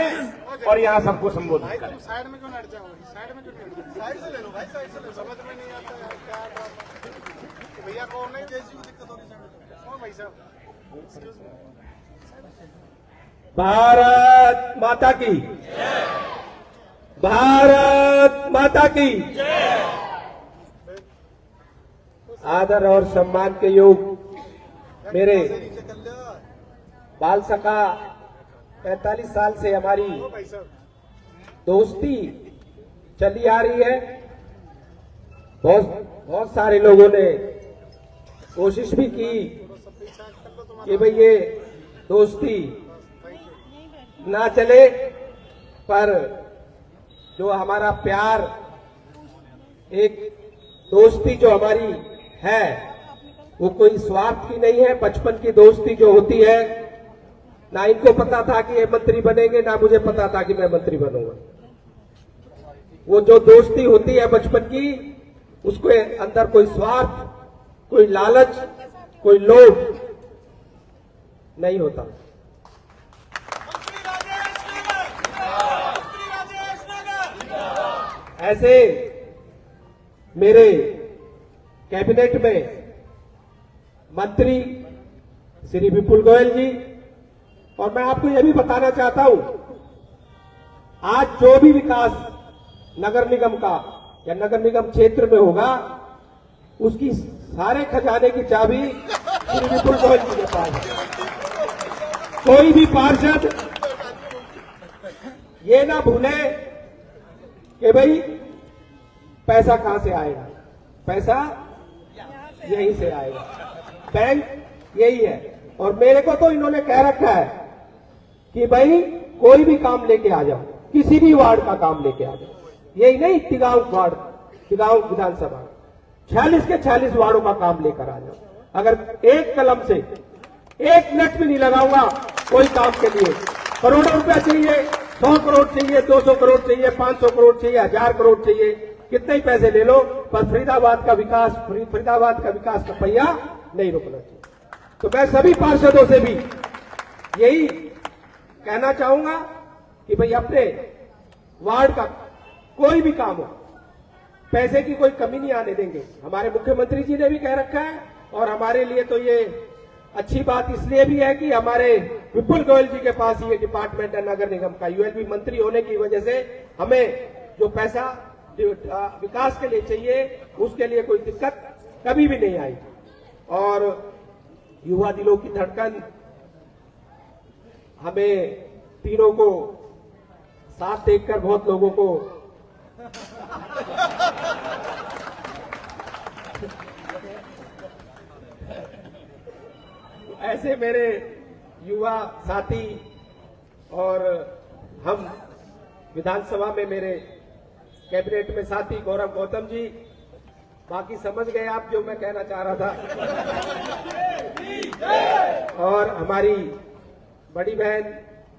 आए और यहाँ सबको संबोधित करें। साइड में क्यों हट जाओ? साइड में क्यों? साइड से ले लो भाई, साइड से ले लो। समझ में नहीं आता है क्या भैया कौन नहीं जैसी को दिक्कत होगी साइड कौन भाई साहब? Excuse me. भारत माता की, भारत माता की। आदर और सम्मान के योग मेरे बाल सखा 45 साल से हमारी दोस्ती चली आ रही है। बहुत सारे लोगों ने कोशिश भी की कि भाई ये दोस्ती ना चले, पर जो हमारा प्यार, एक दोस्ती जो हमारी है वो कोई स्वार्थ की नहीं है। बचपन की दोस्ती जो होती है, ना इनको पता था कि ये मंत्री बनेंगे, ना मुझे पता था कि मैं मंत्री बनूंगा। वो जो दोस्ती होती है बचपन की, उसको अंदर कोई स्वार्थ, कोई लालच, कोई लोभ नहीं होता। ऐसे मेरे कैबिनेट में मंत्री श्री विपुल गोयल जी, और मैं आपको यह भी बताना चाहता हूं, आज जो भी विकास नगर निगम का या नगर निगम क्षेत्र में होगा, उसकी सारे खजाने की चाबी श्री विपुल गोयल जी के पास है। कोई भी पार्षद ये ना भूले कि भाई पैसा कहां से आएगा, पैसा यहीं से आएगा, बैंक यही है। और मेरे को तो इन्होंने कह रखा है कि भाई कोई भी काम लेके आ जाओ, किसी भी वार्ड का काम लेके आ जाओ, यही नहीं तिगांव वार्ड, तिगांव विधानसभा 46 के 46 वार्डों का काम लेकर आ जाओ। अगर एक कलम से एक मिनट भी नहीं लगाऊंगा कोई काम के लिए, करोड़ों रुपया चाहिए, 100 करोड़ चाहिए, 200 करोड़ चाहिए, 500 करोड़ चाहिए, 1000 करोड़ चाहिए, कितने ही पैसे ले लो, पर फरीदाबाद का विकास का पहिया नहीं रुकना चाहिए। तो मैं सभी पार्षदों से भी यही कहना चाहूंगा कि भाई अपने वार्ड का कोई भी काम हो, पैसे की कोई कमी नहीं आने देंगे। हमारे मुख्यमंत्री जी ने भी कह रखा है, और हमारे लिए तो ये अच्छी बात इसलिए भी है कि हमारे विपुल गोयल जी के पास ये डिपार्टमेंट है नगर निगम का। यूएलबी मंत्री होने की वजह से हमें जो पैसा विकास के लिए चाहिए, उसके लिए कोई दिक्कत कभी भी नहीं आई। और युवा दिलों की धड़कन, हमें तीनों को साथ देखकर बहुत लोगों को ऐसे मेरे युवा साथी और हम विधानसभा में मेरे कैबिनेट में साथी गौरव गौतम जी, बाकी समझ गए आप जो मैं कहना चाह रहा था। और हमारी बड़ी बहन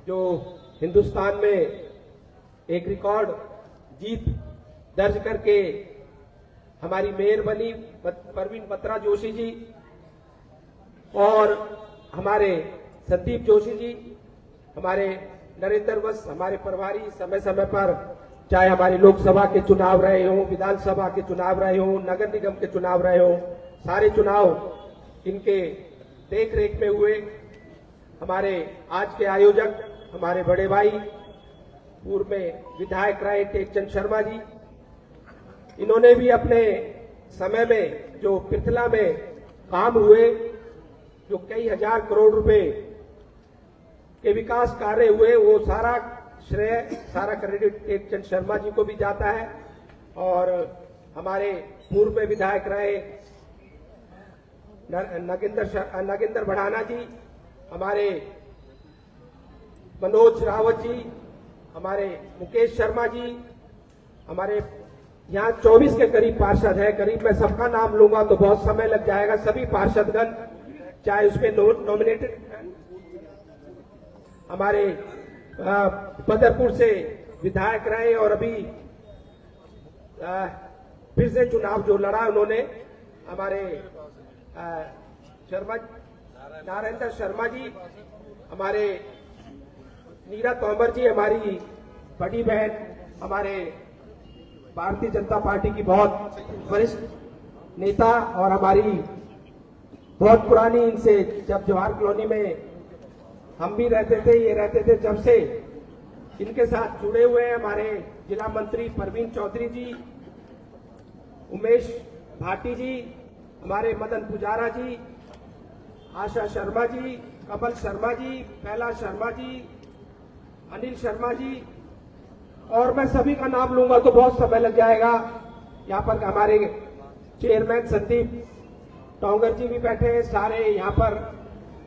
जो हिंदुस्तान में एक रिकॉर्ड जीत दर्ज करके हमारी मेयर बनी, परवीन पत्रा जोशी जी, और हमारे संदीप जोशी जी, हमारे नरेंद्र वत्स, हमारे प्रभारी, समय समय पर चाहे हमारी लोकसभा के चुनाव रहे हों, विधानसभा के चुनाव रहे हों, नगर निगम के चुनाव रहे हों, सारे चुनाव इनके देख रेख में हुए। हमारे आज के आयोजक हमारे बड़े भाई पूर्व में विधायक रहे टेकचंद शर्मा जी, इन्होंने भी अपने समय में जो पृथला में काम हुए, जो कई हजार करोड़ रुपए के विकास कार्य हुए, वो सारा श्रेय, सारा क्रेडिट टेकचंद शर्मा जी को भी जाता है। और हमारे पूर्व में विधायक रहे नगेंद्र बढ़ाना जी, हमारे मनोज रावत जी, हमारे मुकेश शर्मा जी, हमारे यहाँ 24 के करीब पार्षद है। करीब मैं सबका नाम लूंगा तो बहुत समय लग जाएगा। सभी पार्षदगण, चाहे उसमें नॉमिनेटेड हमारे बदरपुर से विधायक रहे और अभी फिर से चुनाव जो लड़ा उन्होंने, हमारे नारायण शर्मा जी, हमारे नीरा तोमर जी हमारी बड़ी बहन, हमारे भारतीय जनता पार्टी की बहुत वरिष्ठ नेता और हमारी बहुत पुरानी, इनसे जब जवाहर कॉलोनी में हम भी रहते थे, ये रहते थे, जब से इनके साथ जुड़े हुए हैं हमारे जिला मंत्री परवीन चौधरी जी, उमेश भाटी जी, हमारे मदन पुजारा जी, आशा शर्मा जी, कमल शर्मा जी, पहला शर्मा जी, अनिल शर्मा जी, और मैं सभी का नाम लूंगा तो बहुत समय लग जाएगा। यहाँ पर हमारे चेयरमैन संदीप टोंगर जी भी बैठे हैं, सारे यहाँ पर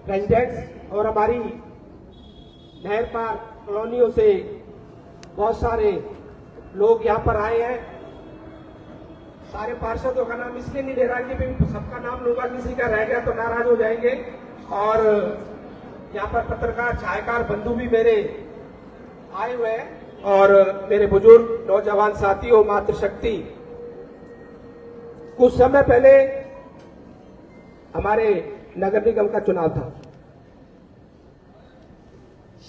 रेजिडेंट्स और हमारी नहर पार कॉलोनियों से बहुत सारे लोग यहाँ पर आए हैं। सारे पार्षदों का नाम इसलिए नहीं ले रहा कि मैं सबका नाम लूंगा, किसी का रह गया तो नाराज हो जाएंगे। और यहाँ पर पत्रकार छायाकार बंधु भी मेरे आए हुए हैं और मेरे बुजुर्ग नौजवान साथियों, मातृशक्ति, कुछ समय पहले हमारे नगर निगम का चुनाव था।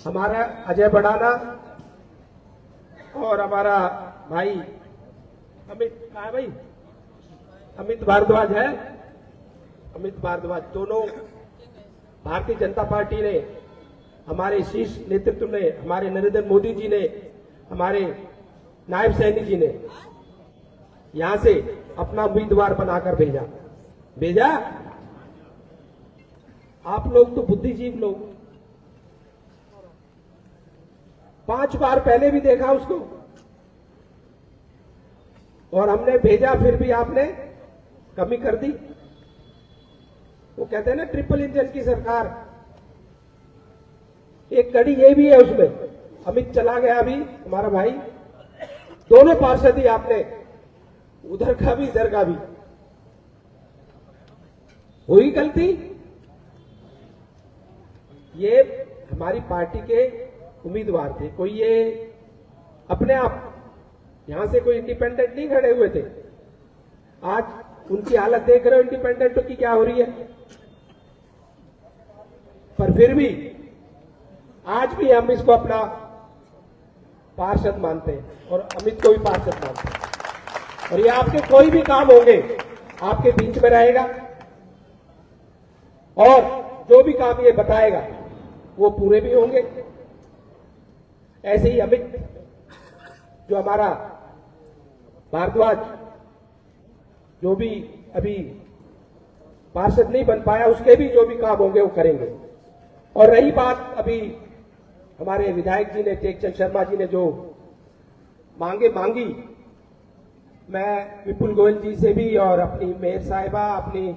हमारा अजय बड़ाना और हमारा भाई अमित, कहाँ है भाई, अमित भारद्वाज है, अमित भारद्वाज, दोनों भारतीय जनता पार्टी ने, हमारे शीर्ष नेतृत्व ने, हमारे नरेंद्र मोदी जी ने, हमारे नायब सैनी जी ने यहां से अपना उम्मीदवार बनाकर भेजा। आप लोग तो बुद्धिजीवी लोग, 5 बार पहले भी देखा उसको और हमने भेजा, फिर भी आपने कमी कर दी। वो कहते हैं ना ट्रिपल इंजन की सरकार, एक कड़ी ये भी है उसमें। अमित चला गया अभी हमारा भाई, दोनों पार्षद ही आपने, उधर का भी इधर का भी। हुई गलती, ये हमारी पार्टी के उम्मीदवार थे, कोई ये अपने आप यहां से कोई इंडिपेंडेंट नहीं खड़े हुए थे। आज उनकी हालत देख रहे हो इंडिपेंडेंटों की क्या हो रही है। पर फिर भी आज भी हम इसको अपना पार्षद मानते हैं और अमित को भी पार्षद मानते हैं। और ये आपके कोई भी काम होंगे आपके बीच में रहेगा और जो भी काम ये बताएगा वो पूरे भी होंगे। ऐसे ही अमित, जो हमारा भारद्वाज, जो भी अभी पार्षद नहीं बन पाया, उसके भी जो भी काम होंगे वो करेंगे। और रही बात अभी हमारे विधायक जी ने, टेकचंद शर्मा जी ने जो मांगी, मैं विपुल गोयल जी से भी और अपनी मेयर साहिबा, अपनी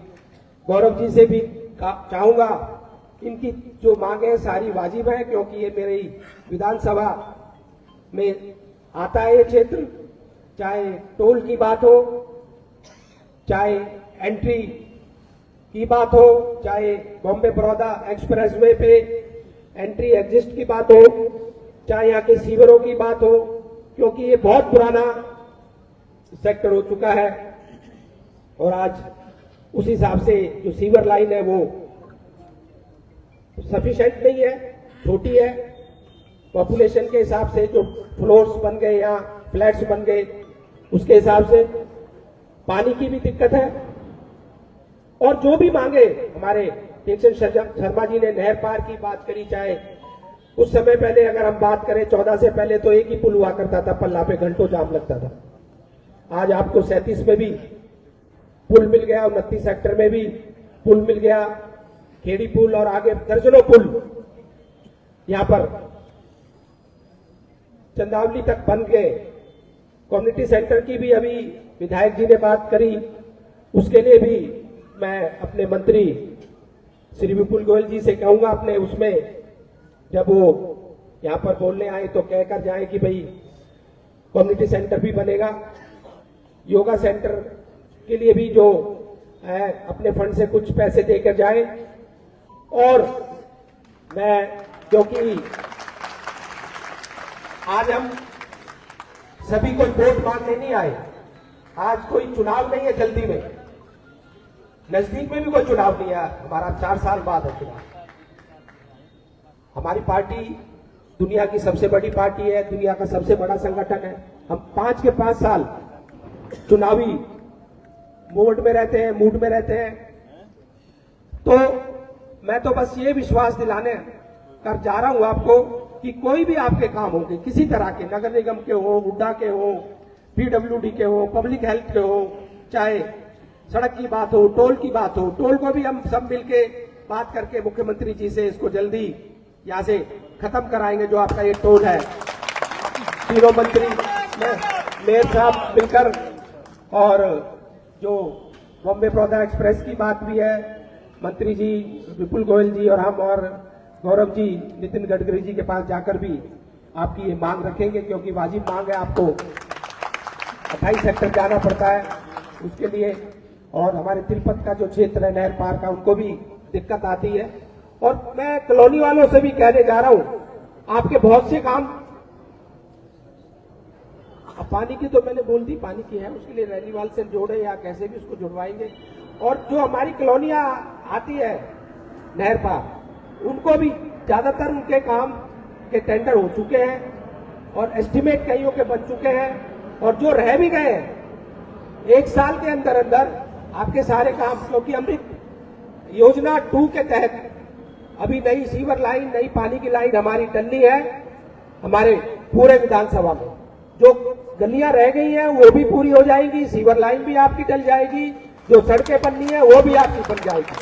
गौरव जी से भी चाहूंगा, इनकी जो मांगे सारी वाजिब है, क्योंकि ये मेरी विधानसभा में आता है ये क्षेत्र। चाहे टोल की बात हो, चाहे एंट्री की बात हो, चाहे बॉम्बे बड़ौदा एक्सप्रेसवे पे एंट्री एग्जिट की बात हो, चाहे यहाँ के सीवरों की बात हो, क्योंकि ये बहुत पुराना सेक्टर हो चुका है और आज उस हिसाब से जो सीवर लाइन है वो सफिशिएंट नहीं है, छोटी है। पॉपुलेशन के हिसाब से जो फ्लोर्स बन गए, यहाँ फ्लैट्स बन गए, उसके हिसाब से पानी की भी दिक्कत है। और जो भी मांगे, हमारे टेकचंद शर्मा जी ने नहर पार की बात करी, चाहे उस समय पहले अगर हम बात करें 14 से पहले तो एक ही पुल हुआ करता था, पल्ला पे घंटों जाम लगता था। आज आपको 37 में भी पुल मिल गया, 29 सेक्टर में भी पुल मिल गया, खेड़ी पुल और आगे दर्जनों पुल यहां पर चंदावली तक बन गए। कम्युनिटी सेंटर की भी अभी विधायक जी ने बात करी, उसके लिए भी मैं अपने मंत्री श्री विपुल गोयल जी से कहूंगा, अपने उसमें जब वो यहां पर बोलने आए तो कहकर जाए कि भाई कम्युनिटी सेंटर भी बनेगा, योगा सेंटर के लिए भी जो है अपने फंड से कुछ पैसे देकर जाए। और मैं, क्योंकि आज हम सभी को वोट मांगने नहीं आए, आज कोई चुनाव नहीं है जल्दी में, नजदीक में भी कोई चुनाव नहीं है, हमारा 4 साल बाद है चुनाव। हमारी पार्टी दुनिया की सबसे बड़ी पार्टी है, दुनिया का सबसे बड़ा संगठन है। हम 5 के 5 साल चुनावी मोड में रहते हैं, मूड में रहते हैं। तो मैं तो बस ये विश्वास दिलाने कर जा रहा हूं आपको कि कोई भी आपके काम होंगे, किसी तरह के, नगर निगम के हो, हुड्डा के हो, पीडब्ल्यूडी के हो, पब्लिक हेल्थ के हो, चाहे सड़क की बात हो, टोल की बात हो, टोल को भी हम सब मिलके बात करके मुख्यमंत्री जी से इसको जल्दी यहां से खत्म कराएंगे। जो आपका ये टोल है, तीनों मंत्री मेयर साहब मिलकर, और जो बॉम्बे बड़ौदा एक्सप्रेस की बात भी है, मंत्री जी विपुल गोयल जी और हम और गौरव जी नितिन गडकरी जी के पास जाकर भी आपकी ये मांग रखेंगे, क्योंकि वाजिब मांग है। आपको 28 सेक्टर जाना पड़ता है उसके लिए, और हमारे तिलपत का जो क्षेत्र है नहर पार का, उनको भी दिक्कत आती है। और मैं कॉलोनी वालों से भी कहने जा रहा हूं, आपके बहुत से काम, पानी की तो मैंने बोल दी, पानी की है, उसके लिए रैलीवाल से जोड़े या कैसे भी उसको जुड़वाएंगे। और जो हमारी कॉलोनियां आती है नहर पार, उनको भी ज्यादातर उनके काम के टेंडर हो चुके हैं और एस्टीमेट कईयों के बन चुके हैं, और जो रह भी गए हैं 1 साल के अंदर अंदर आपके सारे काम, क्योंकि अमृत योजना 2 के तहत अभी नई सीवर लाइन, नई पानी की लाइन हमारी डलनी है। हमारे पूरे विधानसभा में जो गलियां रह गई हैं वो भी पूरी हो जाएंगी, सीवर लाइन भी आपकी डल जाएगी, जो सड़कें बननी है वो भी आपकी बन जाएगी।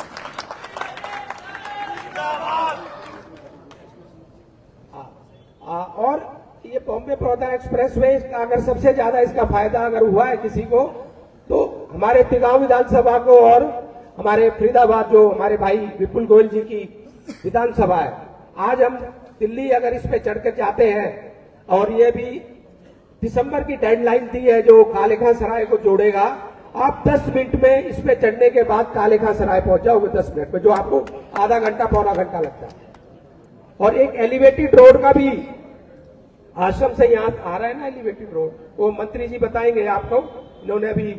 और ये बॉम्बे बड़ौदा एक्सप्रेस वे, अगर सबसे ज्यादा इसका फायदा अगर हुआ है किसी को, तो हमारे तिगांव विधानसभा को और हमारे फरीदाबाद जो हमारे भाई विपुल गोयल जी की विधानसभा है। आज हम दिल्ली अगर इस पे चढ़कर जाते हैं, और ये भी दिसंबर की डेडलाइन दी है जो कालेखा सराय को जोड़ेगा, आप 10 मिनट में इस पे चढ़ने के बाद कालेखा सराय पहुंच जाओगे 10 मिनट में, जो आपको आधा घंटा पौना घंटा लगता है। और एक एलिवेटेड रोड का भी आश्रम से यहां आ रहा है ना, एलिवेटेड रोड, वो मंत्री जी बताएंगे आपको। इन्होंने अभी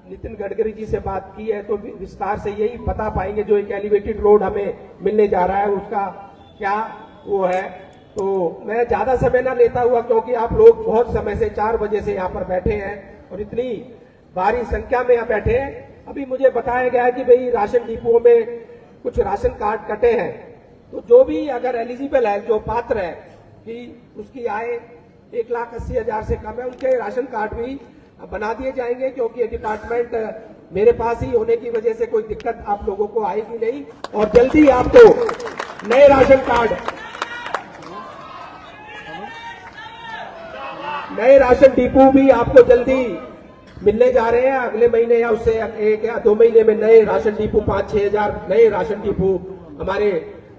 नितिन गडकरी जी से बात की है, तो विस्तार से यही बता पाएंगे। जो एक एलिवेटेड रोड हमें मिलने जा रहा है उसका क्या वो है। तो मैं ज्यादा समय ना लेता हुआ, क्योंकि आप लोग बहुत समय से 4 बजे से यहाँ पर बैठे हैं और इतनी भारी संख्या में यहाँ बैठे हैं। अभी मुझे बताया गया है कि भाई राशन डिपुओं में कुछ राशन कार्ड कटे हैं, तो जो भी अगर एलिजिबल है, जो पात्र है कि उसकी आय 1,80,000 से कम है, उनके राशन कार्ड भी बना दिए जाएंगे, क्योंकि ये डिपार्टमेंट मेरे पास ही होने की वजह से कोई दिक्कत आप लोगों को आएगी नहीं। और जल्दी आपको नए राशन कार्ड, नए राशन डिपो भी आपको जल्दी मिलने जा रहे हैं। अगले महीने या उससे 1 या 2 महीने में नए राशन डिपो 5-6 हजार नए राशन डिपो हमारे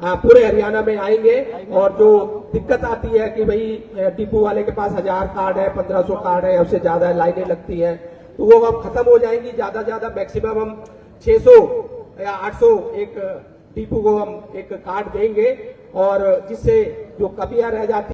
पूरे हरियाणा में आएंगे। और जो दिक्कत आती है कि भाई डिपो वाले के पास 1000 कार्ड है, 1500 कार्ड है, उससे ज्यादा लाइनें लगती है, तो वो अब खत्म हो जाएंगी। ज्यादा मैक्सिमम हम 600 या 800 एक डिपो को हम एक कार्ड देंगे, और जिससे जो कमियां रह जाती